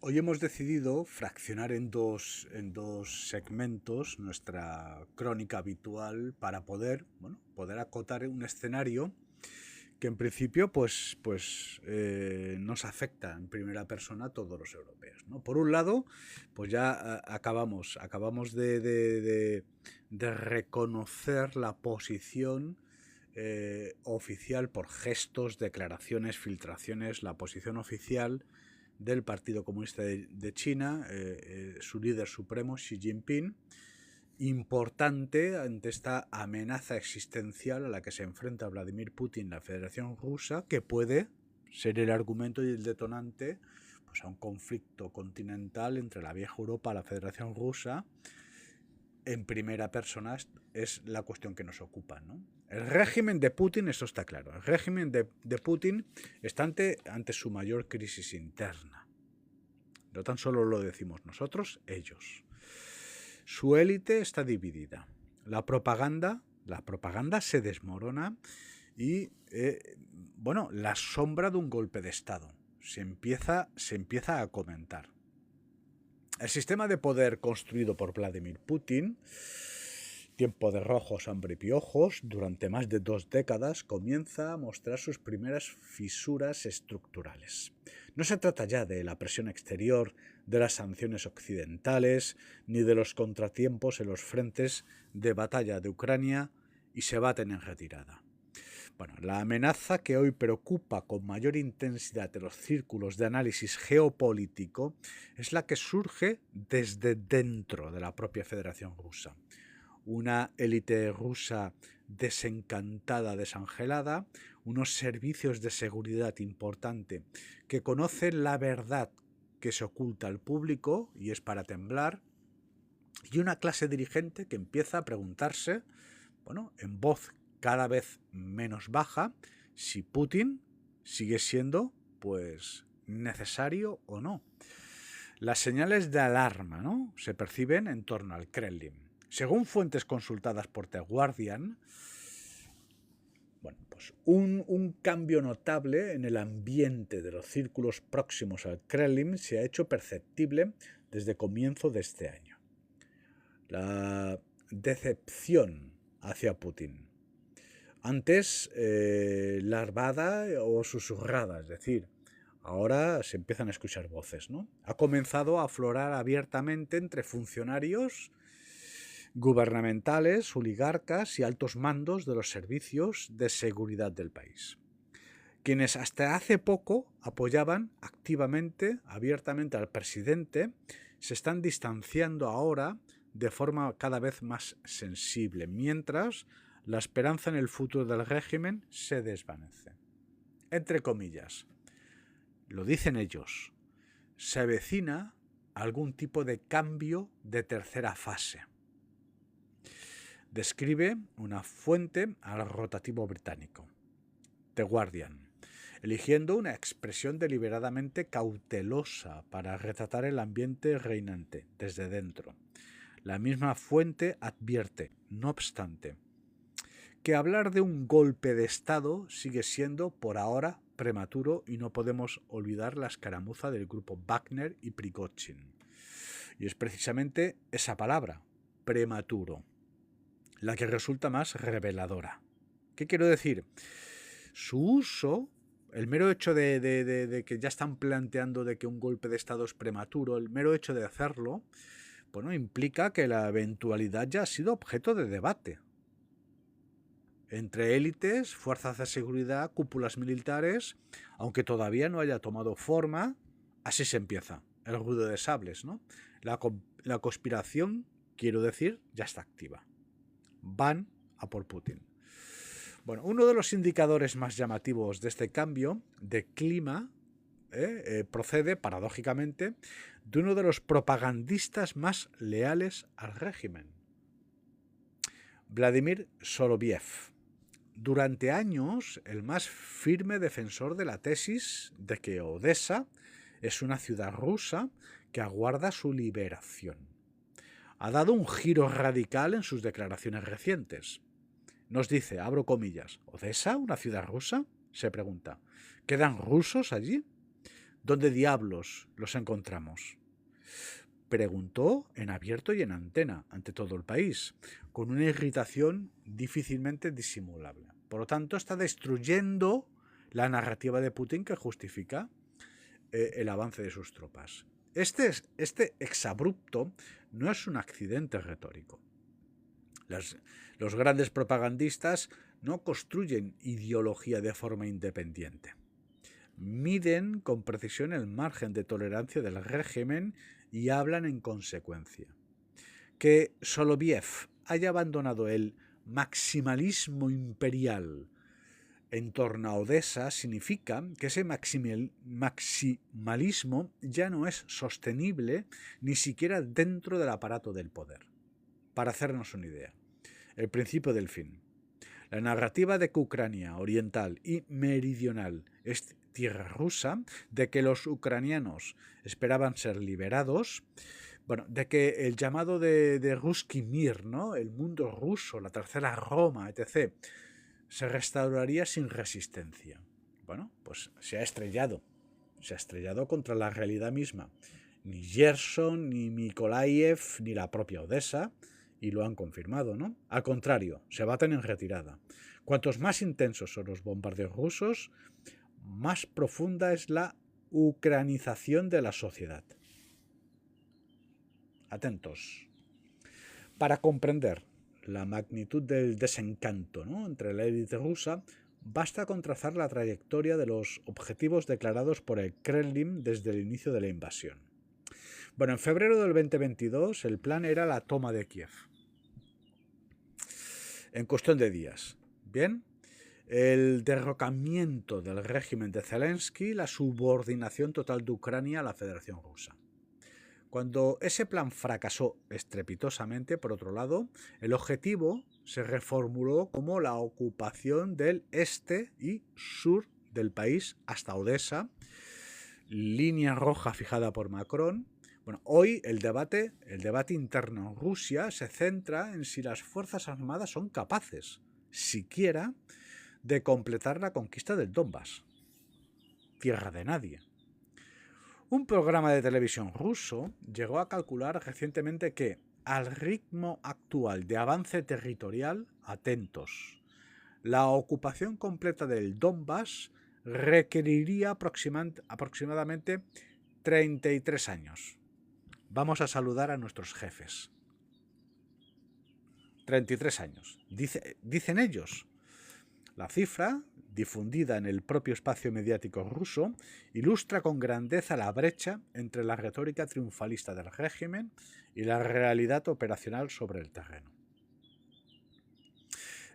Hoy hemos decidido fraccionar en dos segmentos nuestra crónica habitual para poder acotar un escenario que en principio nos afecta en primera persona a todos los europeos, ¿no? Por un lado, pues ya acabamos de reconocer la posición oficial por gestos, declaraciones, filtraciones, la posición oficial del Partido Comunista de China, su líder supremo, Xi Jinping, importante ante esta amenaza existencial a la que se enfrenta Vladimir Putin, la Federación Rusa, que puede ser el argumento y el detonante pues, a un conflicto continental entre la vieja Europa y la Federación Rusa. En primera persona es la cuestión que nos ocupa, ¿no? El régimen de Putin, eso está claro, el régimen de Putin está ante su mayor crisis interna. No tan solo lo decimos nosotros, ellos. Su élite está dividida. La propaganda se desmorona y, la sombra de un golpe de Estado se empieza a comentar. El sistema de poder construido por Vladimir Putin, tiempo de rojos, hambre y piojos, durante más de 2 décadas, comienza a mostrar sus primeras fisuras estructurales. No se trata ya de la presión exterior, de las sanciones occidentales, ni de los contratiempos en los frentes de batalla de Ucrania y se baten en retirada. Bueno, la amenaza que hoy preocupa con mayor intensidad en los círculos de análisis geopolítico es la que surge desde dentro de la propia Federación Rusa. Una élite rusa desencantada, desangelada, unos servicios de seguridad importante que conocen la verdad que se oculta al público y es para temblar, y una clase dirigente que empieza a preguntarse, en voz cada vez menos baja, si Putin sigue siendo, necesario o no. Las señales de alarma, ¿no?, se perciben en torno al Kremlin. Según fuentes consultadas por The Guardian, un cambio notable en el ambiente de los círculos próximos al Kremlin se ha hecho perceptible desde comienzo de este año. La decepción hacia Putin, antes larvada o susurrada, es decir, ahora se empiezan a escuchar voces, ¿no? Ha comenzado a aflorar abiertamente entre funcionarios gubernamentales, oligarcas y altos mandos de los servicios de seguridad del país, quienes hasta hace poco apoyaban activamente, abiertamente al presidente, se están distanciando ahora de forma cada vez más sensible, mientras la esperanza en el futuro del régimen se desvanece. Entre comillas, lo dicen ellos, se avecina algún tipo de cambio de tercera fase. Describe una fuente al rotativo británico, The Guardian, eligiendo una expresión deliberadamente cautelosa para retratar el ambiente reinante desde dentro. La misma fuente advierte, no obstante, que hablar de un golpe de Estado sigue siendo, por ahora, prematuro y no podemos olvidar la escaramuza del grupo Wagner y Prigozhin. Y es precisamente esa palabra, prematuro, la que resulta más reveladora. ¿Qué quiero decir? Su uso, el mero hecho de que ya están planteando de que un golpe de Estado es prematuro, el mero hecho de hacerlo, implica que la eventualidad ya ha sido objeto de debate entre élites, fuerzas de seguridad, cúpulas militares, aunque todavía no haya tomado forma. Así se empieza el ruido de sables, ¿no? La conspiración, quiero decir, ya está activa. Van a por Putin. Bueno, uno de los indicadores más llamativos de este cambio de clima procede, paradójicamente, de uno de los propagandistas más leales al régimen, Vladimir Soloviev. Durante años, el más firme defensor de la tesis de que Odessa es una ciudad rusa que aguarda su liberación. Ha dado un giro radical en sus declaraciones recientes. Nos dice, abro comillas, ¿Odessa, una ciudad rusa?, se pregunta. ¿Quedan rusos allí? ¿Dónde diablos los encontramos? Preguntó en abierto y en antena ante todo el país, con una irritación difícilmente disimulable. Por lo tanto, está destruyendo la narrativa de Putin que justifica el avance de sus tropas. Este exabrupto no es un accidente retórico. Los grandes propagandistas no construyen ideología de forma independiente. Miden con precisión el margen de tolerancia del régimen y hablan en consecuencia. Que Soloviev haya abandonado el maximalismo imperial en torno a Odessa significa que ese maximalismo ya no es sostenible ni siquiera dentro del aparato del poder. Para hacernos una idea, el principio del fin. La narrativa de que Ucrania oriental y meridional es tierra rusa, de que los ucranianos esperaban ser liberados, de que el llamado de Ruski Mir, ¿no? El mundo ruso, la tercera Roma, etc., se restauraría sin resistencia. Bueno, pues se ha estrellado contra la realidad misma. Ni Gerson, ni Mykolaiv, ni la propia Odessa, y lo han confirmado, ¿no? Al contrario, se baten en retirada. Cuantos más intensos son los bombardeos rusos, más profunda es la ucranización de la sociedad. Atentos. Para comprender la magnitud del desencanto, ¿no?, entre la élite rusa, basta con trazar la trayectoria de los objetivos declarados por el Kremlin desde el inicio de la invasión. Bueno, en febrero del 2022 el plan era la toma de Kiev. En cuestión de días. Bien, el derrocamiento del régimen de Zelensky, la subordinación total de Ucrania a la Federación Rusa. Cuando ese plan fracasó estrepitosamente, por otro lado, el objetivo se reformuló como la ocupación del este y sur del país hasta Odessa, línea roja fijada por Macron. Bueno, hoy el debate interno en Rusia se centra en si las Fuerzas Armadas son capaces, siquiera, de completar la conquista del Donbass, tierra de nadie. Un programa de televisión ruso llegó a calcular recientemente que, al ritmo actual de avance territorial, atentos, la ocupación completa del Donbass requeriría aproximadamente 33 años. Vamos a saludar a nuestros jefes. 33 años, dicen ellos. La cifra, difundida en el propio espacio mediático ruso, ilustra con grandeza la brecha entre la retórica triunfalista del régimen y la realidad operacional sobre el terreno.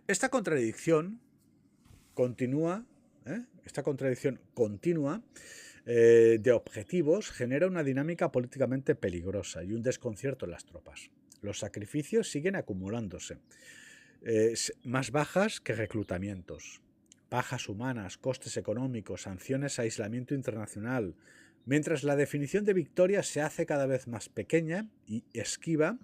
Esta contradicción continua de objetivos genera una dinámica políticamente peligrosa y un desconcierto en las tropas. Los sacrificios siguen acumulándose. Más bajas que reclutamientos, bajas humanas, costes económicos, sanciones a aislamiento internacional, mientras la definición de victoria se hace cada vez más pequeña y esquiva,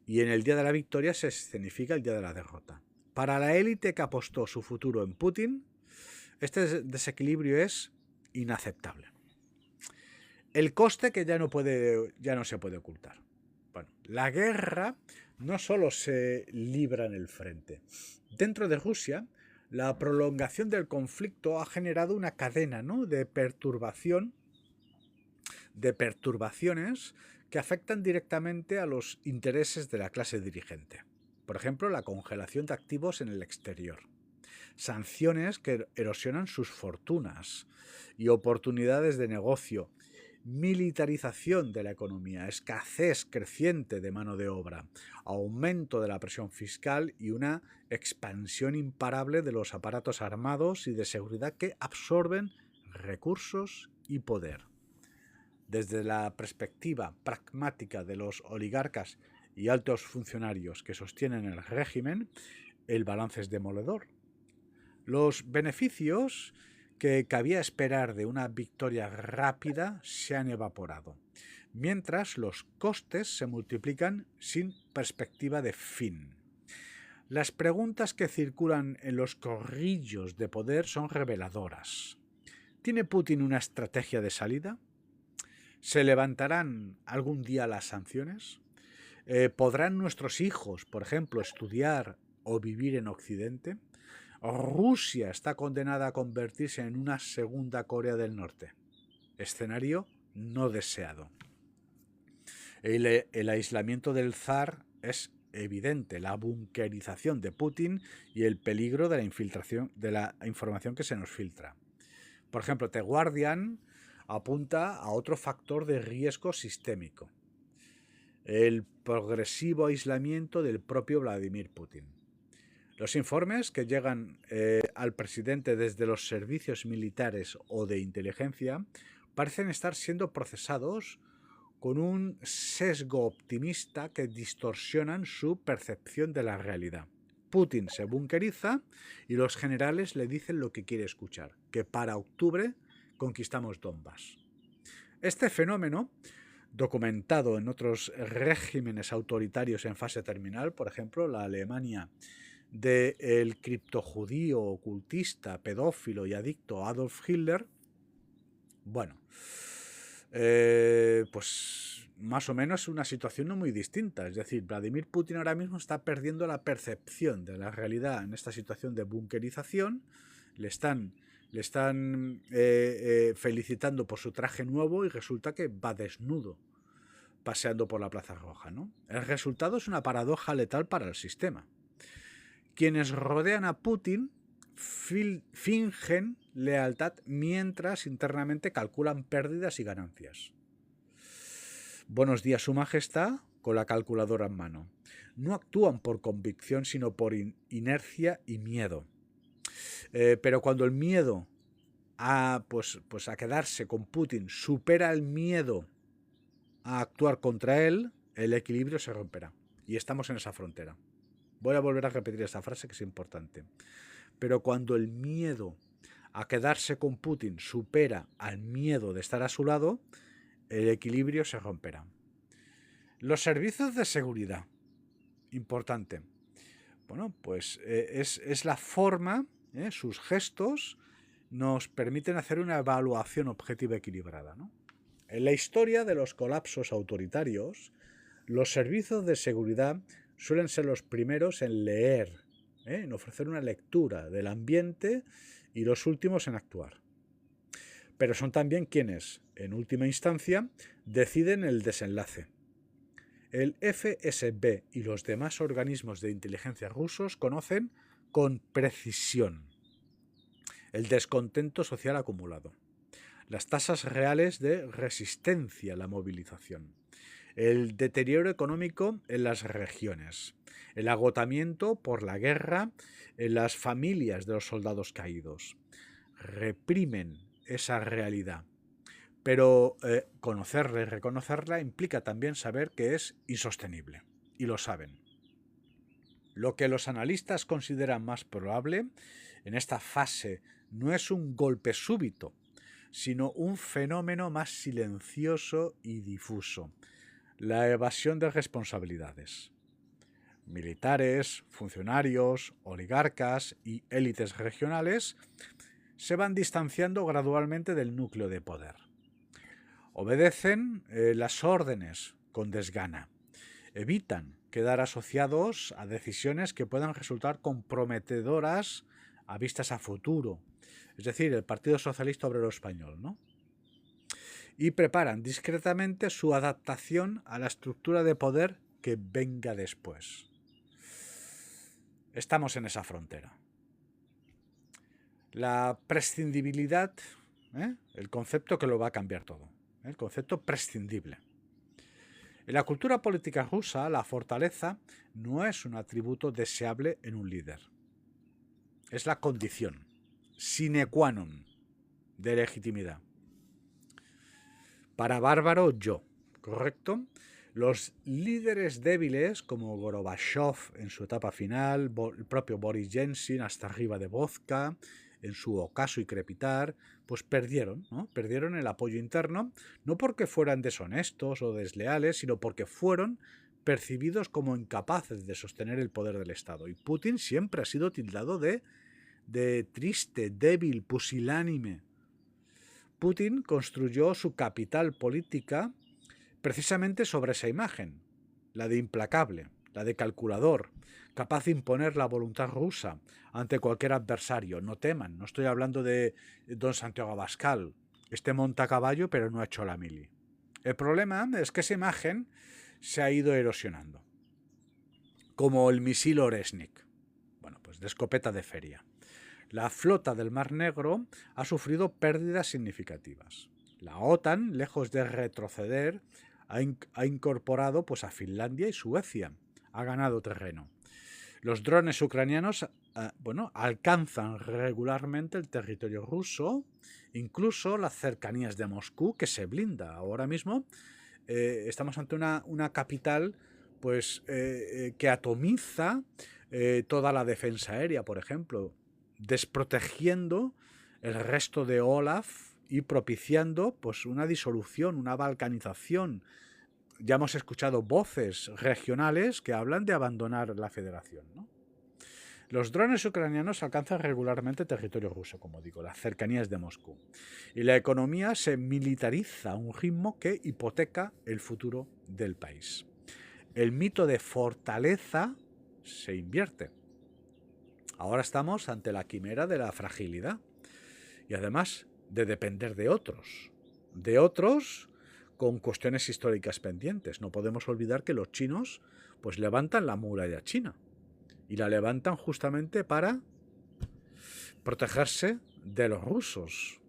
y en el día de la victoria se escenifica el día de la derrota. Para la élite que apostó su futuro en Putin, este desequilibrio es inaceptable. El coste que ya no se puede ocultar. Bueno, la guerra no solo se libra en el frente. Dentro de Rusia, la prolongación del conflicto ha generado una cadena, ¿no?, de perturbaciones que afectan directamente a los intereses de la clase dirigente. Por ejemplo, la congelación de activos en el exterior, sanciones que erosionan sus fortunas y oportunidades de negocio, militarización de la economía, escasez creciente de mano de obra, aumento de la presión fiscal y una expansión imparable de los aparatos armados y de seguridad que absorben recursos y poder. Desde la perspectiva pragmática de los oligarcas y altos funcionarios que sostienen el régimen, el balance es demoledor. Los beneficios que cabía esperar de una victoria rápida se han evaporado, mientras los costes se multiplican sin perspectiva de fin. Las preguntas que circulan en los corrillos de poder son reveladoras. ¿Tiene Putin una estrategia de salida? ¿Se levantarán algún día las sanciones? ¿Podrán nuestros hijos, por ejemplo, estudiar o vivir en Occidente? Rusia está condenada a convertirse en una segunda Corea del Norte. Escenario no deseado. El aislamiento del zar es evidente, la bunkerización de Putin y el peligro de la infiltración de la información que se nos filtra. Por ejemplo, The Guardian apunta a otro factor de riesgo sistémico: el progresivo aislamiento del propio Vladimir Putin. Los informes que llegan al presidente desde los servicios militares o de inteligencia parecen estar siendo procesados con un sesgo optimista que distorsionan su percepción de la realidad. Putin se bunkeriza y los generales le dicen lo que quiere escuchar, que para octubre conquistamos Donbass. Este fenómeno, documentado en otros regímenes autoritarios en fase terminal, por ejemplo, la Alemania del criptojudío, ocultista, pedófilo y adicto Adolf Hitler, bueno, pues más o menos una situación no muy distinta. Es decir, Vladimir Putin ahora mismo está perdiendo la percepción de la realidad en esta situación de bunkerización. Le están felicitando por su traje nuevo y resulta que va desnudo paseando por la Plaza Roja, ¿no? El resultado es una paradoja letal para el sistema. Quienes rodean a Putin fingen lealtad mientras internamente calculan pérdidas y ganancias. Buenos días, Su Majestad, con la calculadora en mano. No actúan por convicción, sino por inercia y miedo. Pero cuando el miedo a quedarse con Putin supera el miedo a actuar contra él, el equilibrio se romperá. Y estamos en esa frontera. Voy a volver a repetir esta frase que es importante. Pero cuando el miedo a quedarse con Putin supera al miedo de estar a su lado, el equilibrio se romperá. Los servicios de seguridad, importante. Bueno, pues es la forma, sus gestos nos permiten hacer una evaluación objetiva equilibrada, ¿no? En la historia de los colapsos autoritarios, los servicios de seguridad suelen ser los primeros en leer, en ofrecer una lectura del ambiente y los últimos en actuar. Pero son también quienes, en última instancia, deciden el desenlace. El FSB y los demás organismos de inteligencia rusos conocen con precisión el descontento social acumulado, las tasas reales de resistencia a la movilización, el deterioro económico en las regiones, el agotamiento por la guerra en las familias de los soldados caídos. Reprimen esa realidad, pero conocerla y reconocerla implica también saber que es insostenible, y lo saben. Lo que los analistas consideran más probable en esta fase no es un golpe súbito, sino un fenómeno más silencioso y difuso: la evasión de responsabilidades. Militares, funcionarios, oligarcas y élites regionales se van distanciando gradualmente del núcleo de poder. Obedecen las órdenes con desgana. Evitan quedar asociados a decisiones que puedan resultar comprometedoras a vistas a futuro. Es decir, el Partido Socialista Obrero Español, ¿no? Y preparan discretamente su adaptación a la estructura de poder que venga después. Estamos en esa frontera. La prescindibilidad, el concepto que lo va a cambiar todo, el concepto prescindible. En la cultura política rusa, la fortaleza no es un atributo deseable en un líder. Es la condición sine qua non de legitimidad. Para Bárbaro, yo, ¿correcto? Los líderes débiles, como Gorbachev en su etapa final, el propio Boris Yeltsin hasta arriba de Vodka, en su ocaso y crepitar, pues perdieron, ¿no? Perdieron el apoyo interno, no porque fueran deshonestos o desleales, sino porque fueron percibidos como incapaces de sostener el poder del Estado. Y Putin siempre ha sido tildado de triste, débil, pusilánime. Putin construyó su capital política precisamente sobre esa imagen, la de implacable, la de calculador, capaz de imponer la voluntad rusa ante cualquier adversario. No teman, no estoy hablando de don Santiago Abascal. Este monta a caballo pero no ha hecho la mili. El problema es que esa imagen se ha ido erosionando, como el misil Oresnik, bueno, pues de escopeta de feria. La flota del Mar Negro ha sufrido pérdidas significativas. La OTAN, lejos de retroceder, ha incorporado pues, a Finlandia y Suecia. Ha ganado terreno. Los drones ucranianos alcanzan regularmente el territorio ruso, incluso las cercanías de Moscú, que se blinda. Ahora mismo estamos ante una capital pues, que atomiza toda la defensa aérea, por ejemplo, desprotegiendo el resto de Olaf y propiciando pues, una disolución, una balcanización. Ya hemos escuchado voces regionales que hablan de abandonar la federación, ¿no? Los drones ucranianos alcanzan regularmente territorio ruso, como digo, las cercanías de Moscú. Y la economía se militariza a un ritmo que hipoteca el futuro del país. El mito de fortaleza se invierte. Ahora estamos ante la quimera de la fragilidad y además de depender de otros con cuestiones históricas pendientes. No podemos olvidar que los chinos pues levantan la muralla china y la levantan justamente para protegerse de los rusos.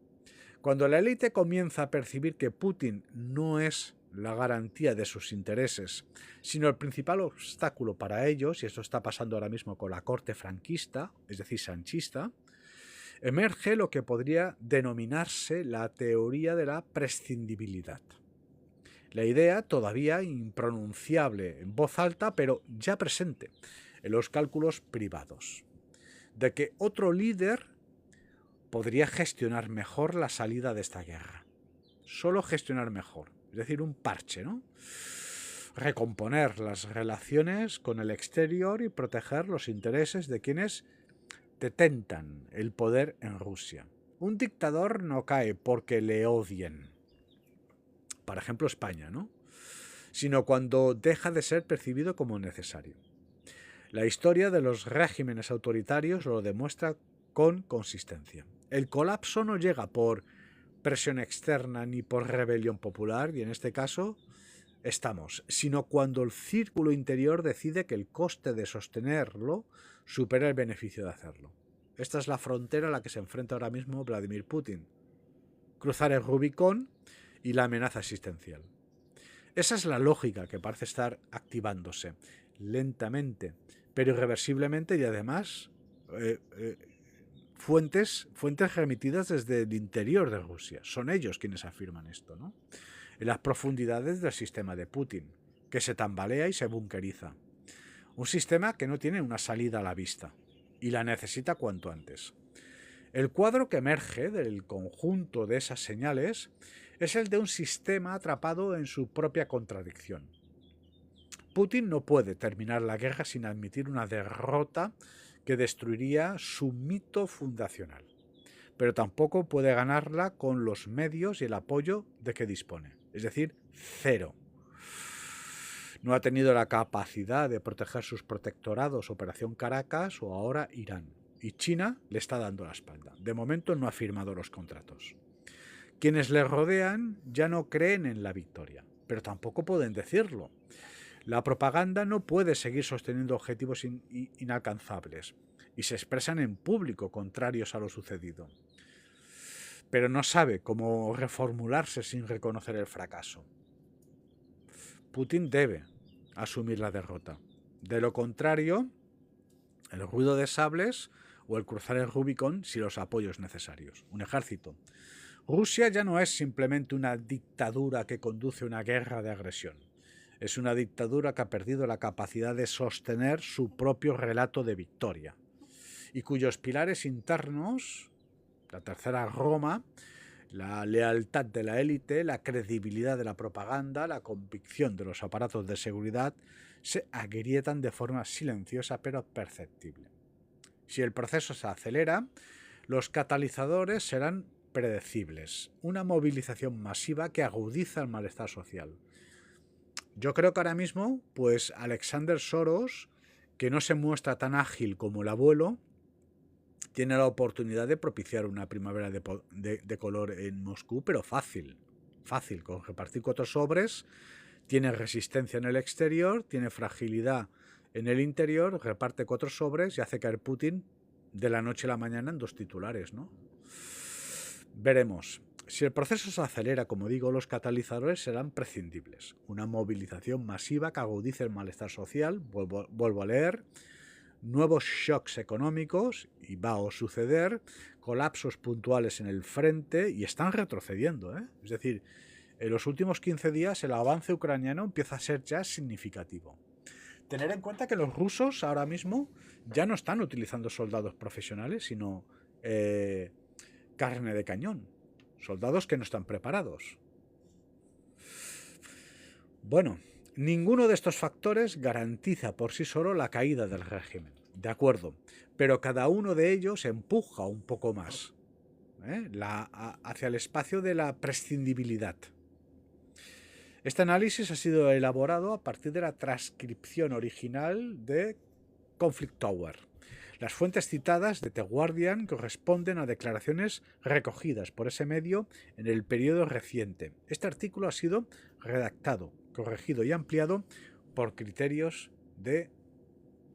Cuando la élite comienza a percibir que Putin no es la garantía de sus intereses, sino el principal obstáculo para ellos, y esto está pasando ahora mismo con la corte franquista, es decir, sanchista, emerge lo que podría denominarse la teoría de la prescindibilidad. La idea todavía impronunciable en voz alta, pero ya presente en los cálculos privados, de que otro líder podría gestionar mejor la salida de esta guerra. Solo gestionar mejor, es decir, un parche, ¿no? Recomponer las relaciones con el exterior y proteger los intereses de quienes detentan el poder en Rusia. Un dictador no cae porque le odien, por ejemplo España, ¿no? Sino cuando deja de ser percibido como necesario. La historia de los regímenes autoritarios lo demuestra con consistencia. El colapso no llega por presión externa ni por rebelión popular, y en este caso estamos, sino cuando el círculo interior decide que el coste de sostenerlo supera el beneficio de hacerlo. Esta es la frontera a la que se enfrenta ahora mismo Vladimir Putin. Cruzar el Rubicón y la amenaza existencial. Esa es la lógica que parece estar activándose lentamente, pero irreversiblemente, y además fuentes remitidas desde el interior de Rusia. Son ellos quienes afirman esto, ¿no? En las profundidades del sistema de Putin, que se tambalea y se bunkeriza. Un sistema que no tiene una salida a la vista y la necesita cuanto antes. El cuadro que emerge del conjunto de esas señales es el de un sistema atrapado en su propia contradicción. Putin no puede terminar la guerra sin admitir una derrota que destruiría su mito fundacional, pero tampoco puede ganarla con los medios y el apoyo de que dispone, es decir, cero. No ha tenido la capacidad de proteger sus protectorados Operación Caracas o ahora Irán, y China le está dando la espalda. De momento no ha firmado los contratos. Quienes le rodean ya no creen en la victoria, pero tampoco pueden decirlo. La propaganda no puede seguir sosteniendo objetivos inalcanzables y se expresan en público contrarios a lo sucedido. Pero no sabe cómo reformularse sin reconocer el fracaso. Putin debe asumir la derrota. De lo contrario, el ruido de sables o el cruzar el Rubicón sin los apoyos necesarios. Un ejército. Rusia ya no es simplemente una dictadura que conduce una guerra de agresión. Es una dictadura que ha perdido la capacidad de sostener su propio relato de victoria y cuyos pilares internos, la tercera Roma, la lealtad de la élite, la credibilidad de la propaganda, la convicción de los aparatos de seguridad, se agrietan de forma silenciosa pero perceptible. Si el proceso se acelera, los catalizadores serán predecibles. Una movilización masiva que agudiza el malestar social. Yo creo que ahora mismo, pues Alexander Soros, que no se muestra tan ágil como el abuelo, tiene la oportunidad de propiciar una primavera de color en Moscú, pero fácil, con repartir 4 sobres, tiene resistencia en el exterior, tiene fragilidad en el interior, reparte 4 sobres y hace caer Putin de la noche a la mañana en 2 titulares, ¿no? Veremos. Si el proceso se acelera, como digo, los catalizadores serán prescindibles. Una movilización masiva que agudice el malestar social, vuelvo a leer, nuevos shocks económicos, y va a suceder, colapsos puntuales en el frente, y están retrocediendo, ¿eh? Es decir, en los últimos 15 días el avance ucraniano empieza a ser ya significativo. Tener en cuenta que los rusos ahora mismo ya no están utilizando soldados profesionales, sino carne de cañón, soldados que no están preparados. Bueno, ninguno de estos factores garantiza por sí solo la caída del régimen, de acuerdo, pero cada uno de ellos empuja un poco más hacia el espacio de la prescindibilidad. Este análisis ha sido elaborado a partir de la transcripción original de Conflict Tower. Las fuentes citadas de The Guardian corresponden a declaraciones recogidas por ese medio en el periodo reciente. Este artículo ha sido redactado, corregido y ampliado por criterios de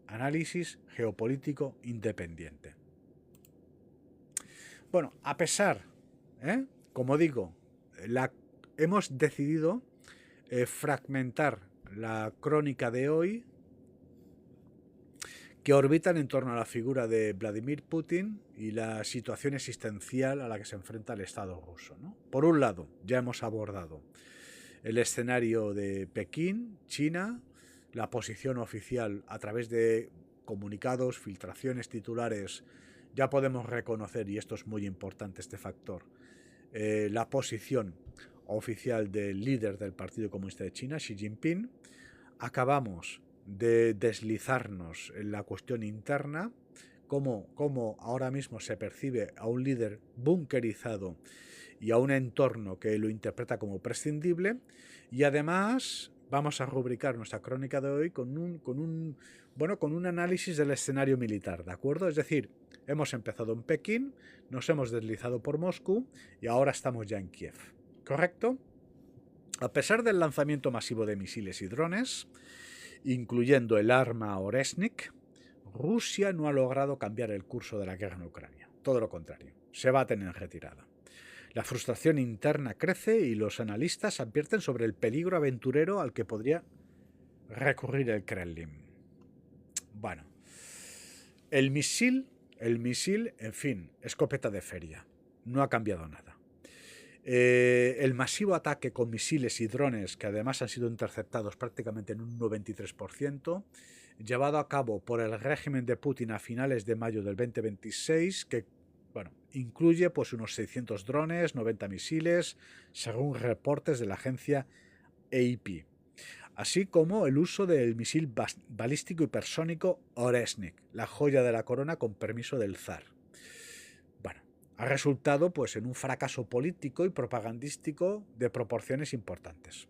análisis geopolítico independiente. Bueno, a pesar, como digo, hemos decidido fragmentar la crónica de hoy, que orbitan en torno a la figura de Vladimir Putin y la situación existencial a la que se enfrenta el Estado ruso, ¿no? Por un lado, ya hemos abordado el escenario de Pekín, China, la posición oficial a través de comunicados, filtraciones, titulares. Ya podemos reconocer, y esto es muy importante este factor, la posición oficial del líder del Partido Comunista de China, Xi Jinping. Acabamos de deslizarnos en la cuestión interna, cómo ahora mismo se percibe a un líder bunkerizado y a un entorno que lo interpreta como prescindible, y además vamos a rubricar nuestra crónica de hoy con un análisis del escenario militar, ¿de acuerdo? Es decir, hemos empezado en Pekín, nos hemos deslizado por Moscú y ahora estamos ya en Kiev, ¿correcto? A pesar del lanzamiento masivo de misiles y drones, incluyendo el arma Oresnik, Rusia no ha logrado cambiar el curso de la guerra en Ucrania. Todo lo contrario, se baten en retirada. La frustración interna crece y los analistas advierten sobre el peligro aventurero al que podría recurrir el Kremlin. Bueno, el misil, en fin, escopeta de feria. No ha cambiado nada. El masivo ataque con misiles y drones, que además han sido interceptados prácticamente en un 93%, llevado a cabo por el régimen de Putin a finales de mayo del 2026, que incluye pues unos 600 drones, 90 misiles, según reportes de la agencia AP, así como el uso del misil balístico hipersónico Oresnik, la joya de la corona con permiso del zar. Ha resultado pues en un fracaso político y propagandístico de proporciones importantes.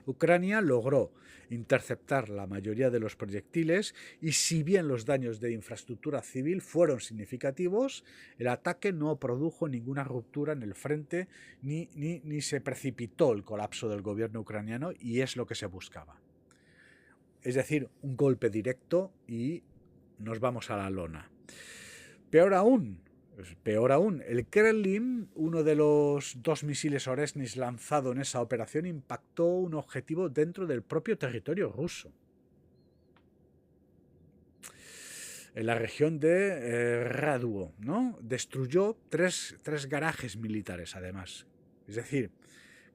Ucrania logró interceptar la mayoría de los proyectiles y, si bien los daños de infraestructura civil fueron significativos, el ataque no produjo ninguna ruptura en el frente ni se precipitó el colapso del gobierno ucraniano, y es lo que se buscaba. Es decir, un golpe directo y nos vamos a la lona. Peor aún, el Kremlin, uno de los 2 misiles Oresnik lanzado en esa operación, impactó un objetivo dentro del propio territorio ruso, en la región de Raduo, ¿no? Destruyó tres garajes militares, además. Es decir,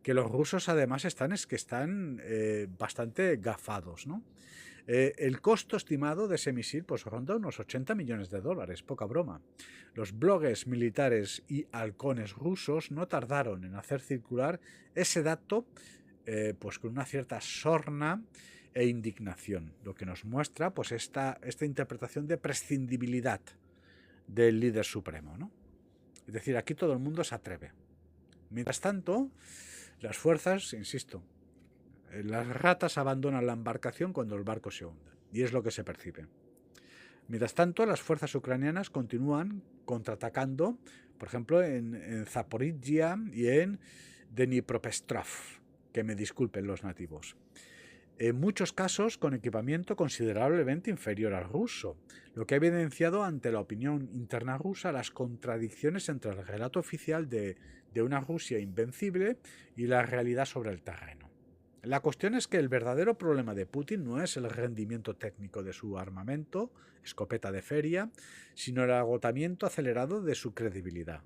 que los rusos además están bastante gafados, ¿no? El costo estimado de ese misil pues ronda unos $80 millones, poca broma. Los bloggers militares y halcones rusos no tardaron en hacer circular ese dato pues con una cierta sorna e indignación, lo que nos muestra pues esta interpretación de prescindibilidad del líder supremo, ¿no? Es decir, aquí todo el mundo se atreve. Mientras tanto, las fuerzas, insisto, las ratas abandonan la embarcación cuando el barco se hunde, y es lo que se percibe. Mientras tanto, las fuerzas ucranianas continúan contraatacando, por ejemplo, en Zaporizhia y en Dnipropetrovsk, que me disculpen los nativos. En muchos casos con equipamiento considerablemente inferior al ruso, lo que ha evidenciado ante la opinión interna rusa las contradicciones entre el relato oficial de una Rusia invencible y la realidad sobre el terreno. La cuestión es que el verdadero problema de Putin no es el rendimiento técnico de su armamento, escopeta de feria, sino el agotamiento acelerado de su credibilidad.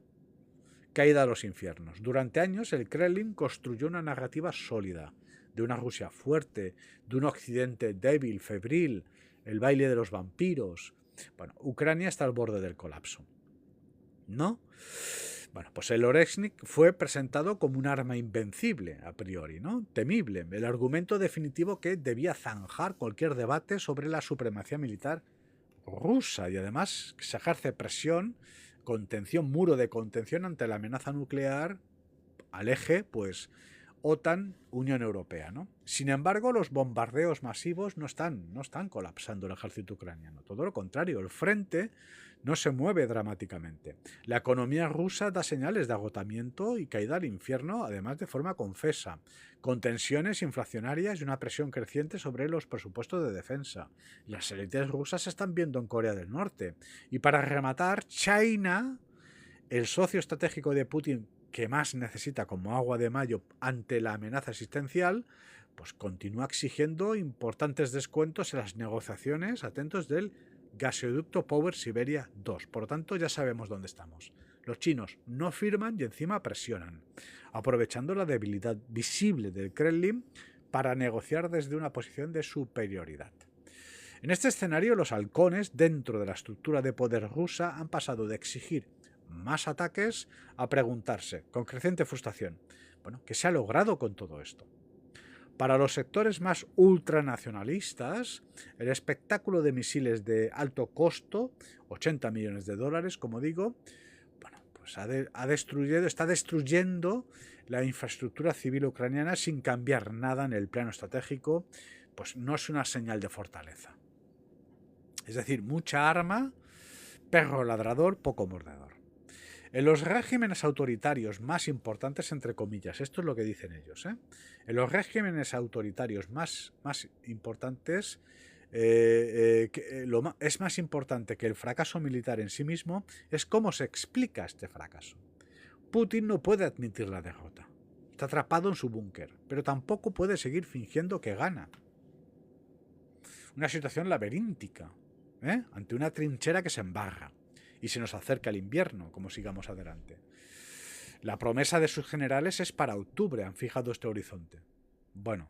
Caída a los infiernos. Durante años el Kremlin construyó una narrativa sólida, de una Rusia fuerte, de un occidente débil, febril, el baile de los vampiros. Bueno, Ucrania está al borde del colapso, ¿no? Bueno, pues el Oreshnik fue presentado como un arma invencible, a priori, ¿no? Temible, el argumento definitivo que debía zanjar cualquier debate sobre la supremacía militar rusa, y además se ejerce presión, contención, muro de contención ante la amenaza nuclear al eje, pues, OTAN, Unión Europea, ¿no? Sin embargo, los bombardeos masivos no están colapsando el ejército ucraniano. Todo lo contrario, el frente no se mueve dramáticamente. La economía rusa da señales de agotamiento y caída al infierno, además de forma confesa, con tensiones inflacionarias y una presión creciente sobre los presupuestos de defensa. Las élites rusas se están viendo en Corea del Norte. Y para rematar, China, el socio estratégico de Putin que más necesita como agua de mayo ante la amenaza existencial, pues continúa exigiendo importantes descuentos en las negociaciones, atentos, del gasoducto Power Siberia 2. Por lo tanto, ya sabemos dónde estamos. Los chinos no firman y encima presionan, aprovechando la debilidad visible del Kremlin para negociar desde una posición de superioridad. En este escenario, los halcones dentro de la estructura de poder rusa han pasado de exigir más ataques a preguntarse, con creciente frustración, bueno, ¿qué se ha logrado con todo esto? Para los sectores más ultranacionalistas, el espectáculo de misiles de alto costo, 80 millones de dólares, como digo, bueno, pues está destruyendo la infraestructura civil ucraniana sin cambiar nada en el plano estratégico, pues no es una señal de fortaleza. Es decir, mucha arma, perro ladrador, poco mordedor. En los regímenes autoritarios más importantes, entre comillas, esto es lo que dicen ellos, en los regímenes autoritarios más importantes, es más importante que el fracaso militar en sí mismo, es cómo se explica este fracaso. Putin no puede admitir la derrota. Está atrapado en su búnker, pero tampoco puede seguir fingiendo que gana. Una situación laberíntica, ante una trinchera que se embarra. Y se nos acerca el invierno, como sigamos adelante. La promesa de sus generales es para octubre, han fijado este horizonte. Bueno,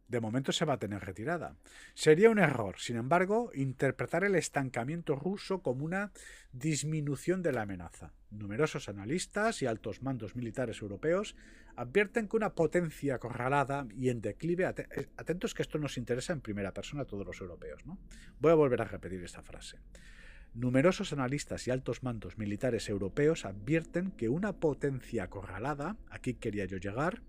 de momento se va a tener retirada. Sería un error, sin embargo, interpretar el estancamiento ruso como una disminución de la amenaza. Numerosos analistas y altos mandos militares europeos advierten que una potencia acorralada y en declive, atentos que esto nos interesa en primera persona a todos los europeos, ¿no? Voy a volver a repetir esta frase. Numerosos analistas y altos mandos militares europeos advierten que una potencia acorralada, aquí quería yo llegar,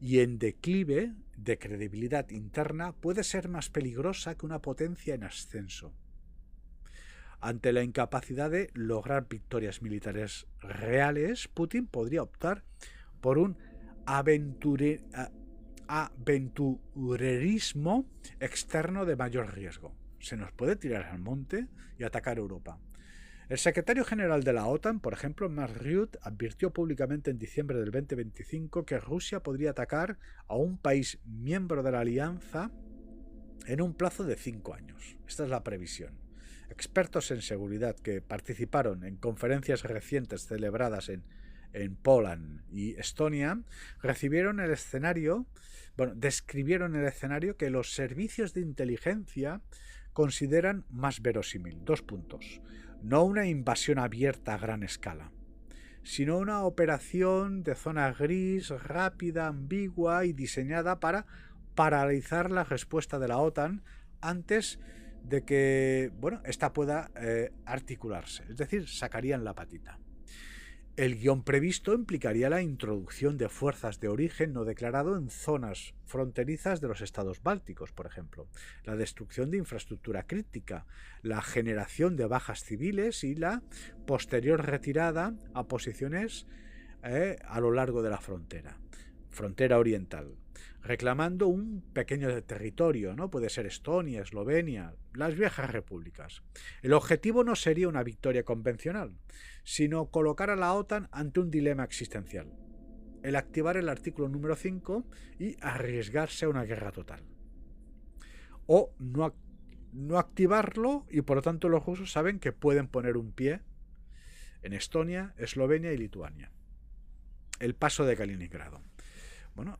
y en declive de credibilidad interna puede ser más peligrosa que una potencia en ascenso. Ante la incapacidad de lograr victorias militares reales, Putin podría optar por un aventurerismo externo de mayor riesgo. Se nos puede tirar al monte y atacar Europa. El secretario general de la OTAN, por ejemplo, Mark Rutte, advirtió públicamente en diciembre del 2025 que Rusia podría atacar a un país miembro de la alianza en un plazo de 5 años. Esta es la previsión. Expertos en seguridad que participaron en conferencias recientes celebradas en Poland y Estonia describieron el escenario que los servicios de inteligencia consideran más verosímil. 2 puntos. No una invasión abierta a gran escala, sino una operación de zona gris, rápida, ambigua y diseñada para paralizar la respuesta de la OTAN antes de que esta pueda articularse. Es decir, sacarían la patita. El guión previsto implicaría la introducción de fuerzas de origen no declarado en zonas fronterizas de los estados bálticos, por ejemplo, la destrucción de infraestructura crítica, la generación de bajas civiles y la posterior retirada a posiciones a lo largo de la frontera oriental, reclamando un pequeño territorio, ¿no? Puede ser Estonia, Eslovenia, las viejas repúblicas. El objetivo no sería una victoria convencional, sino colocar a la OTAN ante un dilema existencial: el activar el artículo número 5 y arriesgarse a una guerra total, o no activarlo, y por lo tanto los rusos saben que pueden poner un pie en Estonia, Eslovenia y Lituania. El paso de Kaliningrado. Bueno,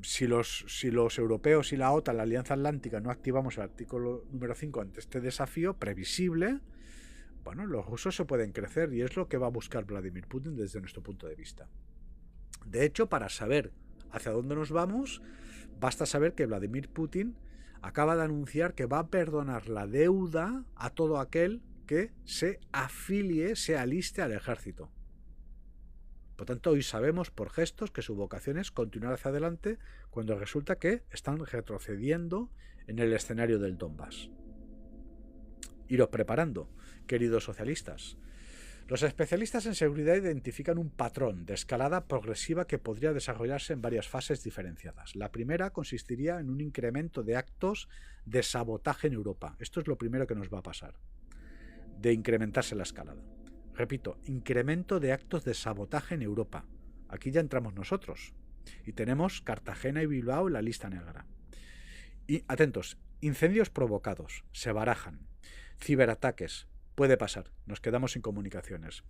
si los europeos y la OTAN, la Alianza Atlántica, no activamos el artículo número 5 ante este desafío previsible, bueno, los rusos se pueden crecer, y es lo que va a buscar Vladimir Putin desde nuestro punto de vista. De hecho, para saber hacia dónde nos vamos, basta saber que Vladimir Putin acaba de anunciar que va a perdonar la deuda a todo aquel que se afilie, se aliste al ejército. Por tanto, hoy sabemos por gestos que su vocación es continuar hacia adelante cuando resulta que están retrocediendo en el escenario del Donbass. Iros preparando, queridos socialistas. Los especialistas en seguridad identifican un patrón de escalada progresiva que podría desarrollarse en varias fases diferenciadas. La primera consistiría en un incremento de actos de sabotaje en Europa. Esto es lo primero que nos va a pasar, de incrementarse la escalada. Repito, incremento de actos de sabotaje en Europa. Aquí ya entramos nosotros. Y tenemos Cartagena y Bilbao en la lista negra. Y atentos, incendios provocados, se barajan. Ciberataques, puede pasar, nos quedamos sin comunicaciones.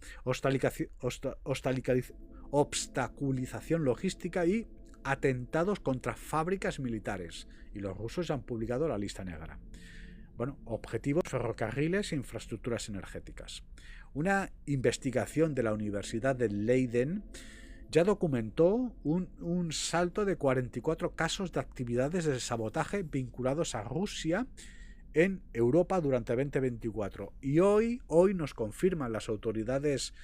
Obstaculización logística y atentados contra fábricas militares. Y los rusos ya han publicado la lista negra. Bueno, objetivos: ferrocarriles e infraestructuras energéticas. Una investigación de la Universidad de Leiden ya documentó un salto de 44 casos de actividades de sabotaje vinculados a Rusia en Europa durante 2024. Y hoy nos confirman las autoridades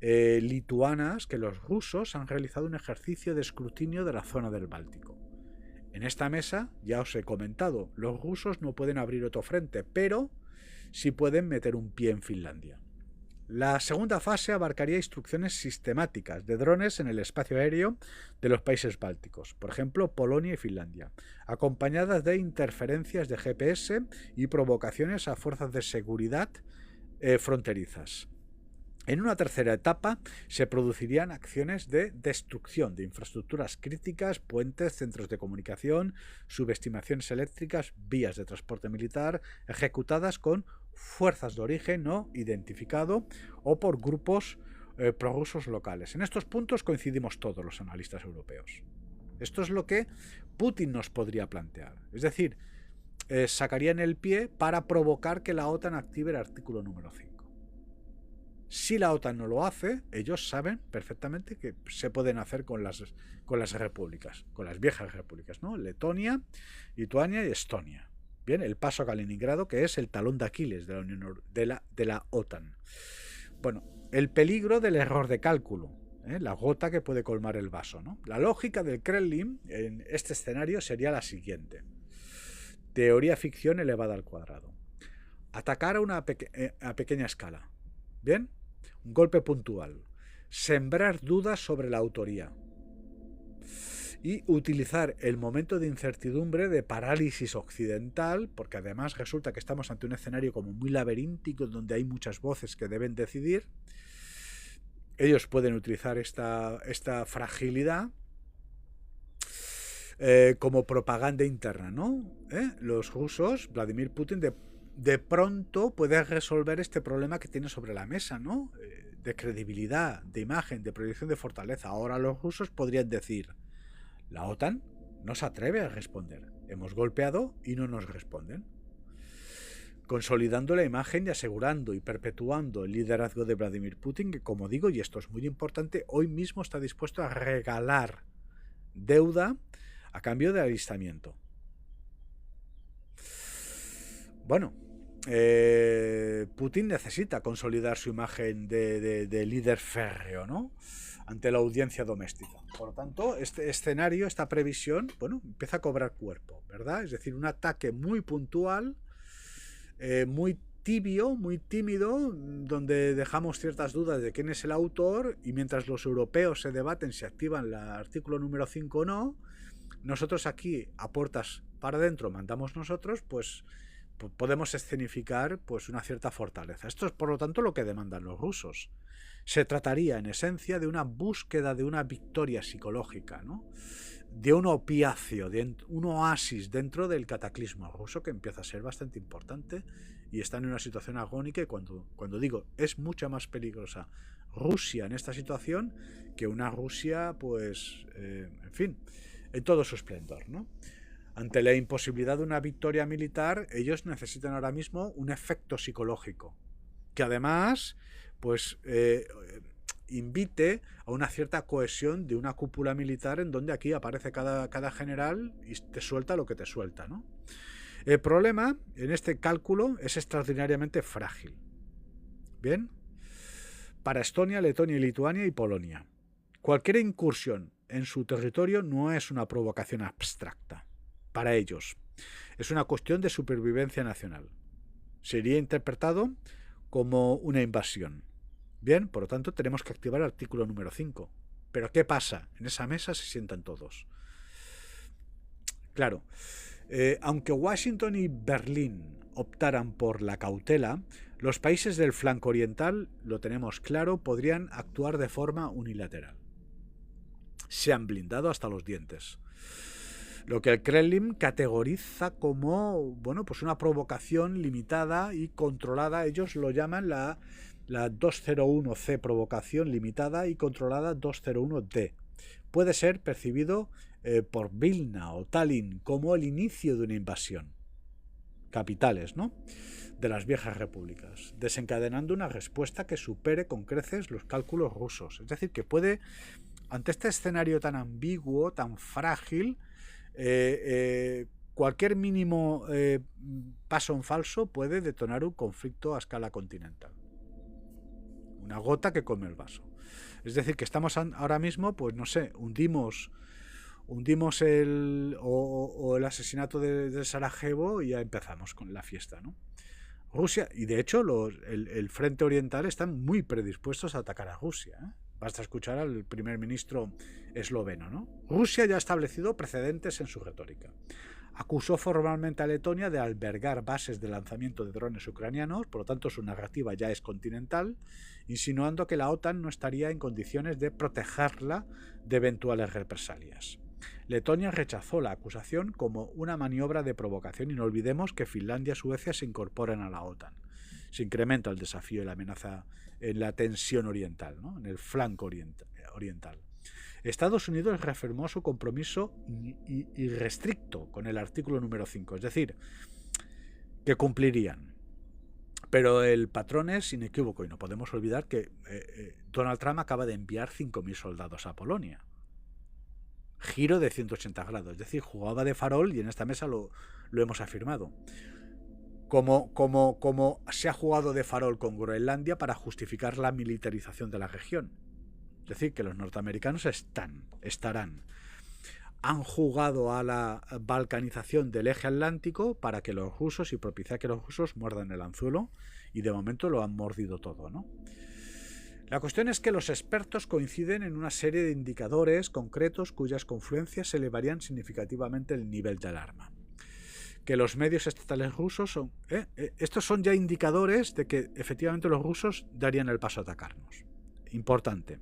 lituanas que los rusos han realizado un ejercicio de escrutinio de la zona del Báltico. En esta mesa, ya os he comentado, los rusos no pueden abrir otro frente, pero sí pueden meter un pie en Finlandia. La segunda fase abarcaría instrucciones sistemáticas de drones en el espacio aéreo de los países bálticos, por ejemplo Polonia y Finlandia, acompañadas de interferencias de GPS y provocaciones a fuerzas de seguridad fronterizas. En una tercera etapa se producirían acciones de destrucción de infraestructuras críticas, puentes, centros de comunicación, subestimaciones eléctricas, vías de transporte militar, ejecutadas con fuerzas de origen no identificado o por grupos prorrusos locales. En estos puntos coincidimos todos los analistas europeos. Esto es lo que Putin nos podría plantear. Es decir, sacarían el pie para provocar que la OTAN active el artículo número 5. Si la OTAN no lo hace, ellos saben perfectamente que se pueden hacer con las repúblicas, con las viejas repúblicas, ¿no? Letonia, Lituania y Estonia. Bien, el paso a Kaliningrado, que es el talón de Aquiles de la Unión de la OTAN. Bueno, el peligro del error de cálculo, la gota que puede colmar el vaso, ¿no? La lógica del Kremlin en este escenario sería la siguiente: teoría ficción elevada al cuadrado. Atacar a pequeña escala. Bien, un golpe puntual. Sembrar dudas sobre la autoría. Y utilizar el momento de incertidumbre, de parálisis occidental, porque además resulta que estamos ante un escenario como muy laberíntico, donde hay muchas voces que deben decidir. Ellos pueden utilizar esta fragilidad como propaganda interna, ¿no? Los rusos, Vladimir Putin, de pronto puede resolver este problema que tiene sobre la mesa, ¿no? De credibilidad, de imagen, de proyección de fortaleza. Ahora los rusos podrían decir: la OTAN no se atreve a responder. Hemos golpeado y no nos responden. Consolidando la imagen y asegurando y perpetuando el liderazgo de Vladimir Putin, que, como digo, y esto es muy importante, hoy mismo está dispuesto a regalar deuda a cambio de alistamiento. Bueno, Putin necesita consolidar su imagen de líder férreo, ¿no?, ante la audiencia doméstica. Por lo tanto, este escenario, esta previsión, bueno, empieza a cobrar cuerpo, ¿verdad? Es decir, un ataque muy puntual, muy tibio, muy tímido, donde dejamos ciertas dudas de quién es el autor, y mientras los europeos se debaten si activan el artículo número 5 o no, nosotros aquí, a puertas para adentro, mandamos nosotros, pues podemos escenificar pues una cierta fortaleza. Esto es, por lo tanto, lo que demandan los rusos. Se trataría, en esencia, de una búsqueda de una victoria psicológica, ¿no?, de un opiáceo, de un oasis dentro del cataclismo ruso, que empieza a ser bastante importante, y están en una situación agónica. Y cuando digo es mucho más peligrosa Rusia en esta situación que una Rusia, pues, en fin, en todo su esplendor, ¿no? Ante la imposibilidad de una victoria militar, ellos necesitan ahora mismo un efecto psicológico, que además, pues, invite a una cierta cohesión de una cúpula militar, en donde aquí aparece cada general y te suelta lo que te suelta, ¿no? El problema en este cálculo es extraordinariamente frágil. Bien, para Estonia, Letonia, Lituania y Polonia, cualquier incursión en su territorio no es una provocación abstracta. Para ellos es una cuestión de supervivencia nacional. Sería interpretado como una invasión. Bien, por lo tanto, tenemos que activar el artículo número 5. Pero ¿qué pasa? En esa mesa se sientan todos. Claro, aunque Washington y Berlín optaran por la cautela, los países del flanco oriental, lo tenemos claro, podrían actuar de forma unilateral. Se han blindado hasta los dientes. Lo que el Kremlin categoriza como, bueno, pues una provocación limitada y controlada. Ellos lo llaman la 201C, provocación limitada y controlada 201D. Puede ser percibido por Vilna o Tallinn como el inicio de una invasión. Capitales, ¿no?, de las viejas repúblicas, desencadenando una respuesta que supere con creces los cálculos rusos. Es decir, que puede, ante este escenario tan ambiguo, tan frágil, cualquier mínimo paso en falso puede detonar un conflicto a escala continental. Una gota que come el vaso. Es decir, que estamos ahora mismo, pues no sé, hundimos el asesinato de Sarajevo, y ya empezamos con la fiesta, ¿no? Rusia, y de hecho el frente oriental están muy predispuestos a atacar a Rusia, ¿eh? Basta escuchar al primer ministro esloveno, ¿no? Rusia ya ha establecido precedentes en su retórica. Acusó formalmente a Letonia de albergar bases de lanzamiento de drones ucranianos, por lo tanto su narrativa ya es continental, insinuando que la OTAN no estaría en condiciones de protegerla de eventuales represalias. Letonia rechazó la acusación como una maniobra de provocación, y no olvidemos que Finlandia y Suecia se incorporan a la OTAN. Se incrementa el desafío y la amenaza en la tensión oriental, ¿no?, en el flanco oriental. Estados Unidos reafirmó su compromiso irrestricto con el artículo número 5, es decir, que cumplirían. Pero el patrón es inequívoco, y no podemos olvidar que Donald Trump acaba de enviar 5.000 soldados a Polonia. Giro de 180 grados, es decir, jugaba de farol, y en esta mesa lo hemos afirmado. Como se ha jugado de farol con Groenlandia para justificar la militarización de la región. Es decir, que los norteamericanos han jugado a la balcanización del eje atlántico para que los rusos, y propiciar que los rusos muerdan el anzuelo, y de momento lo han mordido todo, ¿no? La cuestión es que los expertos coinciden en una serie de indicadores concretos cuyas confluencias elevarían significativamente el nivel de alarma. Que los medios estatales rusos son... estos son ya indicadores de que efectivamente los rusos darían el paso a atacarnos. Importante.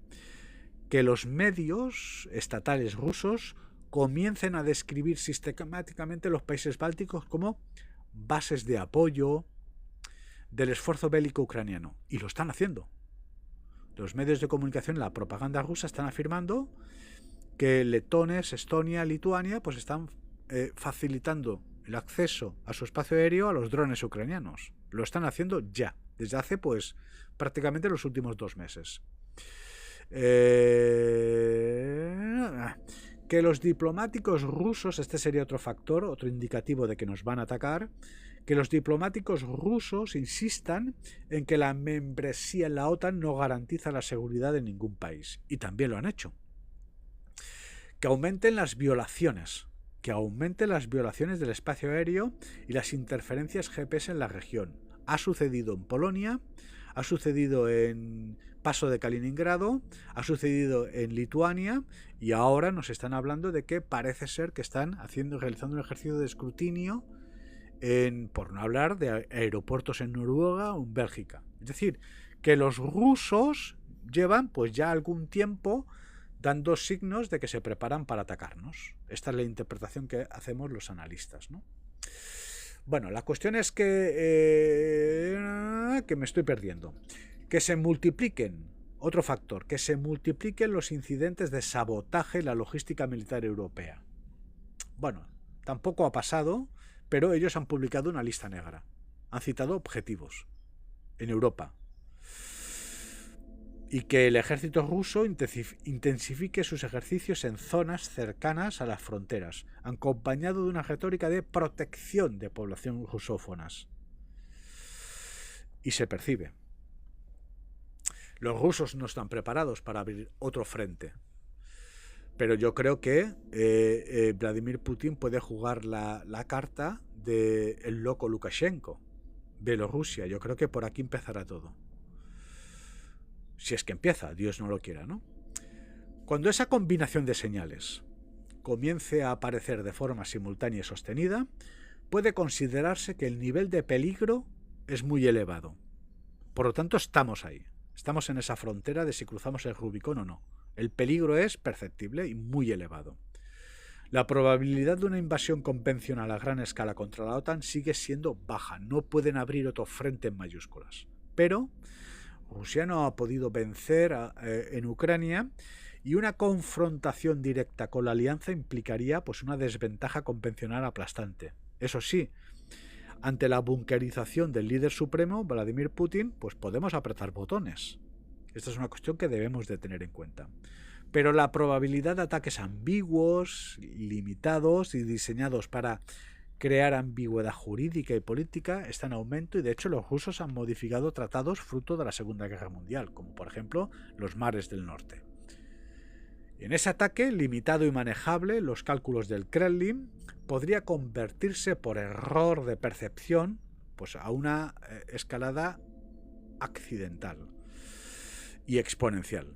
Que los medios estatales rusos comiencen a describir sistemáticamente los países bálticos como bases de apoyo del esfuerzo bélico ucraniano. Y lo están haciendo. Los medios de comunicación, la propaganda rusa, están afirmando que letones, Estonia, Lituania, pues están facilitando el acceso a su espacio aéreo a los drones ucranianos. Lo están haciendo ya, desde hace pues prácticamente los últimos 2 meses. Que los diplomáticos rusos, este sería otro factor, otro indicativo de que nos van a atacar, que los diplomáticos rusos insistan en que la membresía en la OTAN no garantiza la seguridad de ningún país. Y también lo han hecho. Que aumenten las violaciones del espacio aéreo y las interferencias GPS en la región. Ha sucedido en Polonia, ha sucedido en Paso de Kaliningrado, ha sucedido en Lituania y ahora nos están hablando de que parece ser que están realizando un ejercicio de escrutinio por no hablar de aeropuertos en Noruega o en Bélgica. Es decir, que los rusos llevan pues ya algún tiempo dando signos de que se preparan para atacarnos. Esta es la interpretación que hacemos los analistas, ¿no? Bueno, la cuestión es que me estoy perdiendo. Que se multipliquen, otro factor, que se multipliquen los incidentes de sabotaje en la logística militar europea. Bueno, tampoco ha pasado, pero ellos han publicado una lista negra. Han citado objetivos en Europa. Y que el ejército ruso intensifique sus ejercicios en zonas cercanas a las fronteras, acompañado de una retórica de protección de poblaciones rusófonas. Y se percibe. Los rusos no están preparados para abrir otro frente. Pero yo creo que Vladimir Putin puede jugar la carta del loco Lukashenko, Bielorrusia. Yo creo que por aquí empezará todo. Si es que empieza, Dios no lo quiera, ¿no? Cuando esa combinación de señales comience a aparecer de forma simultánea y sostenida, puede considerarse que el nivel de peligro es muy elevado. Por lo tanto, estamos ahí. Estamos en esa frontera de si cruzamos el Rubicón o no. El peligro es perceptible y muy elevado. La probabilidad de una invasión convencional a gran escala contra la OTAN sigue siendo baja. No pueden abrir otro frente en mayúsculas. Pero Rusia no ha podido vencer en Ucrania y una confrontación directa con la alianza implicaría pues una desventaja convencional aplastante. Eso sí, ante la bunkerización del líder supremo, Vladimir Putin, pues podemos apretar botones. Esta es una cuestión que debemos de tener en cuenta. Pero la probabilidad de ataques ambiguos, limitados y diseñados para crear ambigüedad jurídica y política está en aumento y de hecho los rusos han modificado tratados fruto de la Segunda Guerra Mundial, como por ejemplo los mares del norte. En ese ataque, limitado y manejable, los cálculos del Kremlin podría convertirse por error de percepción pues a una escalada accidental y exponencial.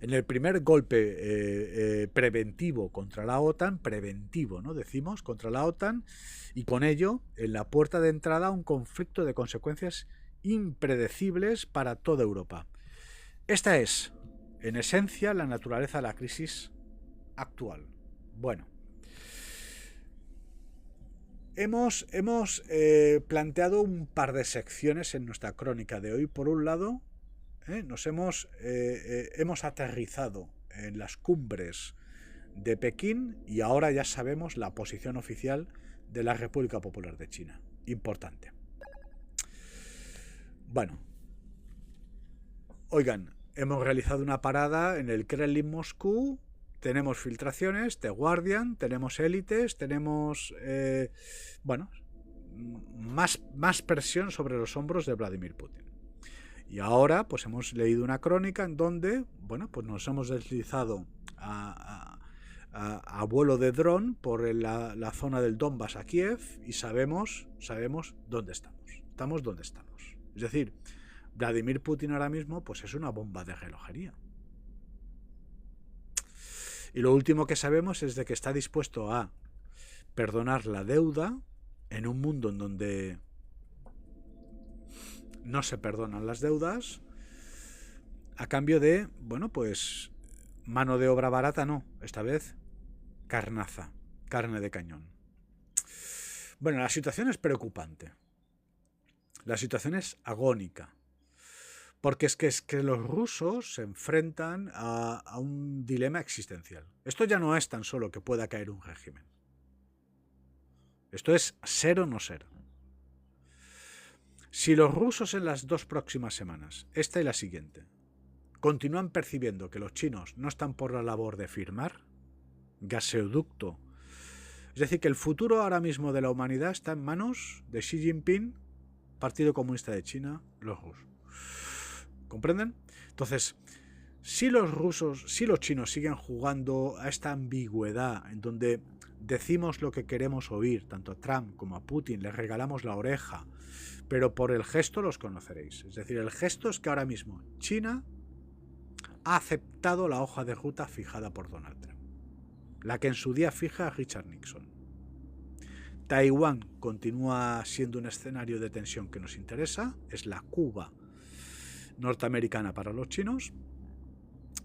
En el primer golpe preventivo contra la OTAN, preventivo, ¿no? Decimos, contra la OTAN, y con ello en la puerta de entrada a un conflicto de consecuencias impredecibles para toda Europa. Esta es, en esencia, la naturaleza de la crisis actual. Bueno, hemos planteado un par de secciones en nuestra crónica de hoy. Por un lado, hemos aterrizado en las cumbres de Pekín y ahora ya sabemos la posición oficial de la República Popular de China. Importante. Bueno, oigan, hemos realizado una parada en el Kremlin Moscú, tenemos filtraciones, The Guardian, tenemos élites, tenemos más presión sobre los hombros de Vladimir Putin. Y ahora pues hemos leído una crónica en donde pues nos hemos deslizado a vuelo de dron por la zona del Donbass a Kiev y sabemos dónde estamos. Estamos donde estamos. Es decir, Vladimir Putin ahora mismo pues es una bomba de relojería. Y lo último que sabemos es de que está dispuesto a perdonar la deuda en un mundo en donde no se perdonan las deudas a cambio de, pues mano de obra barata no, esta vez carnaza, carne de cañón. Bueno, la situación es preocupante. La situación es agónica. Porque es que los rusos se enfrentan a un dilema existencial. Esto ya no es tan solo que pueda caer un régimen. Esto es ser o no ser. Si los rusos en las 2 próximas semanas, esta y la siguiente, continúan percibiendo que los chinos no están por la labor de firmar, gasoducto. Es decir, que el futuro ahora mismo de la humanidad está en manos de Xi Jinping, Partido Comunista de China, los rusos. ¿Comprenden? Entonces, si los chinos siguen jugando a esta ambigüedad en donde decimos lo que queremos oír, tanto a Trump como a Putin, les regalamos la oreja, pero por el gesto los conoceréis. Es decir, el gesto es que ahora mismo China ha aceptado la hoja de ruta fijada por Donald Trump, la que en su día fija a Richard Nixon. Taiwán continúa siendo un escenario de tensión que nos interesa, es la Cuba norteamericana para los chinos,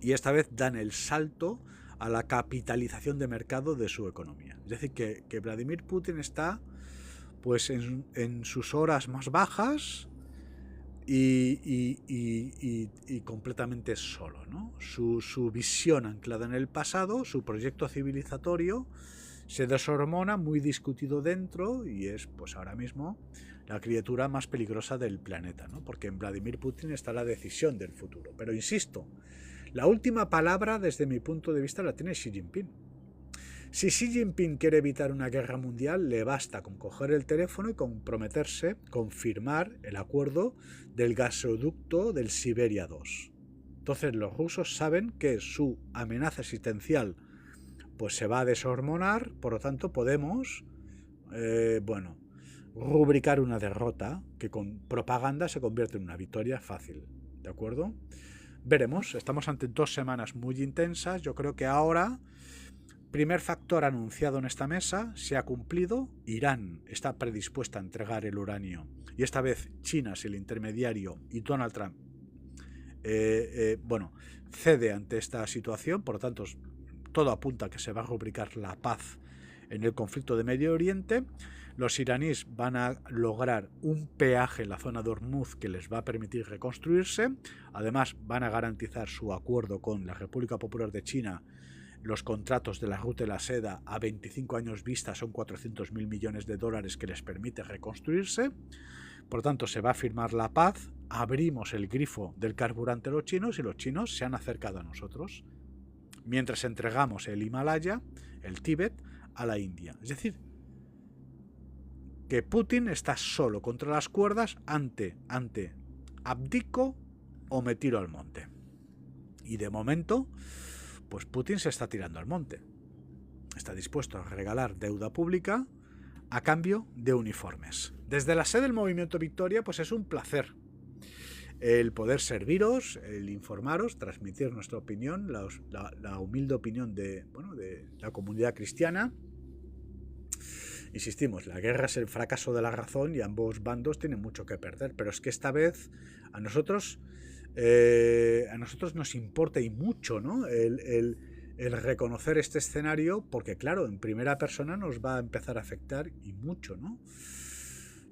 y esta vez dan el salto a la capitalización de mercado de su economía. Es decir, que Vladimir Putin está pues en sus horas más bajas y completamente solo, ¿no? Su visión anclada en el pasado, su proyecto civilizatorio, se deshormona, muy discutido dentro, y es pues ahora mismo la criatura más peligrosa del planeta, ¿no? Porque en Vladimir Putin está la decisión del futuro. Pero insisto, la última palabra desde mi punto de vista la tiene Xi Jinping. Si Xi Jinping quiere evitar una guerra mundial, le basta con coger el teléfono y comprometerse, confirmar el acuerdo del gasoducto del Siberia 2. Entonces los rusos saben que su amenaza existencial pues se va a deshormonar, por lo tanto podemos, rubricar una derrota que con propaganda se convierte en una victoria fácil, ¿de acuerdo? Veremos, estamos ante 2 semanas muy intensas. Yo creo que ahora, primer factor anunciado en esta mesa, se ha cumplido. Irán está predispuesta a entregar el uranio, y esta vez China es el intermediario y Donald Trump cede ante esta situación. Por lo tanto, todo apunta a que se va a rubricar la paz en el conflicto de Medio Oriente. Los iraníes van a lograr un peaje en la zona de Hormuz que les va a permitir reconstruirse. Además, van a garantizar su acuerdo con la República Popular de China. Los contratos de la Ruta de la Seda a 25 años vista son 400.000 millones de dólares que les permite reconstruirse. Por lo tanto, se va a firmar la paz. Abrimos el grifo del carburante a los chinos y los chinos se han acercado a nosotros, mientras entregamos el Himalaya, el Tíbet, a la India. Es decir, que Putin está solo contra las cuerdas ante abdico o me tiro al monte. Y de momento, pues Putin se está tirando al monte. Está dispuesto a regalar deuda pública a cambio de uniformes. Desde la sede del Movimiento Victoria, pues es un placer el poder serviros, el informaros, transmitir nuestra opinión, la humilde opinión de la comunidad cristiana. Insistimos, la guerra es el fracaso de la razón y ambos bandos tienen mucho que perder, pero es que esta vez a nosotros nos importa y mucho, ¿no? el reconocer este escenario, porque claro, en primera persona nos va a empezar a afectar y mucho, ¿no?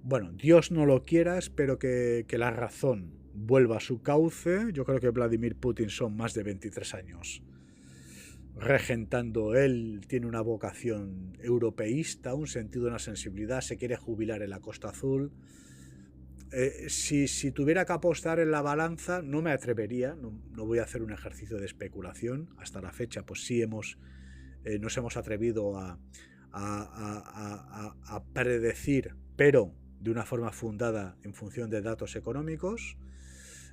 Bueno, Dios no lo quiera, espero que la razón vuelva a su cauce. Yo creo que Vladimir Putin son más de 23 años regentando. Él tiene una vocación europeísta, un sentido, una sensibilidad, se quiere jubilar en la Costa Azul. Si tuviera que apostar en la balanza, no me atrevería, no voy a hacer un ejercicio de especulación. Hasta la fecha, pues sí nos hemos atrevido a predecir, pero de una forma fundada en función de datos económicos.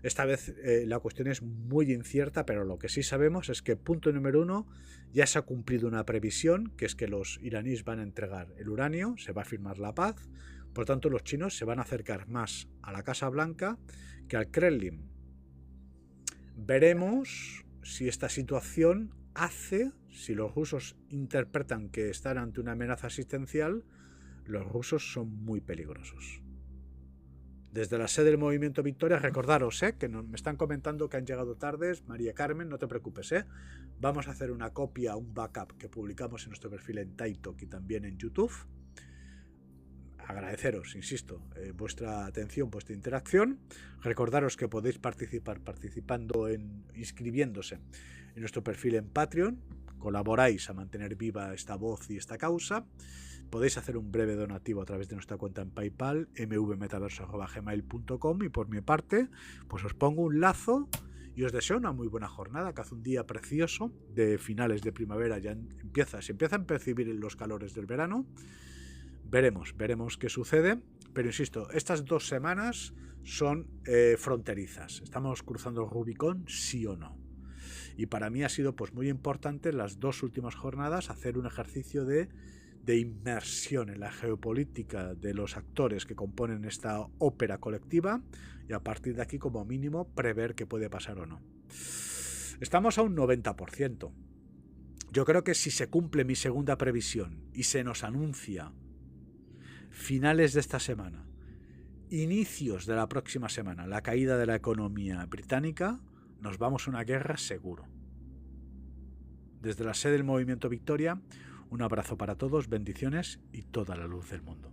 Esta vez la cuestión es muy incierta, pero lo que sí sabemos es que, punto número 1, ya se ha cumplido una previsión, que es que los iraníes van a entregar el uranio, se va a firmar la paz. Por lo tanto, los chinos se van a acercar más a la Casa Blanca que al Kremlin. Veremos si esta situación si los rusos interpretan que están ante una amenaza existencial. Los rusos son muy peligrosos. Desde la sede del Movimiento Victoria, recordaros que me están comentando que han llegado tardes. María Carmen, no te preocupes, vamos a hacer una copia, un backup que publicamos en nuestro perfil en TikTok y también en YouTube. Agradeceros, insisto, vuestra atención, vuestra interacción. Recordaros que podéis participar inscribiéndose en nuestro perfil en Patreon. Colaboráis a mantener viva esta voz y esta causa. Podéis hacer un breve donativo a través de nuestra cuenta en PayPal, mvmetaverso@gmail.com, y por mi parte, pues os pongo un lazo Y os deseo una muy buena jornada, que hace un día precioso de finales de primavera, ya se empiezan a percibir los calores del verano. Veremos qué sucede, pero insisto, estas 2 semanas son fronterizas. Estamos cruzando el Rubicón, sí o no. Y para mí ha sido pues muy importante las 2 últimas jornadas hacer un ejercicio de inmersión en la geopolítica de los actores que componen esta ópera colectiva, y a partir de aquí, como mínimo, prever qué puede pasar o no. Estamos a un 90%. Yo creo que si se cumple mi segunda previsión y se nos anuncia finales de esta semana, inicios de la próxima semana, la caída de la economía británica, nos vamos a una guerra seguro. Desde la sede del Movimiento Victoria, un abrazo para todos, bendiciones y toda la luz del mundo.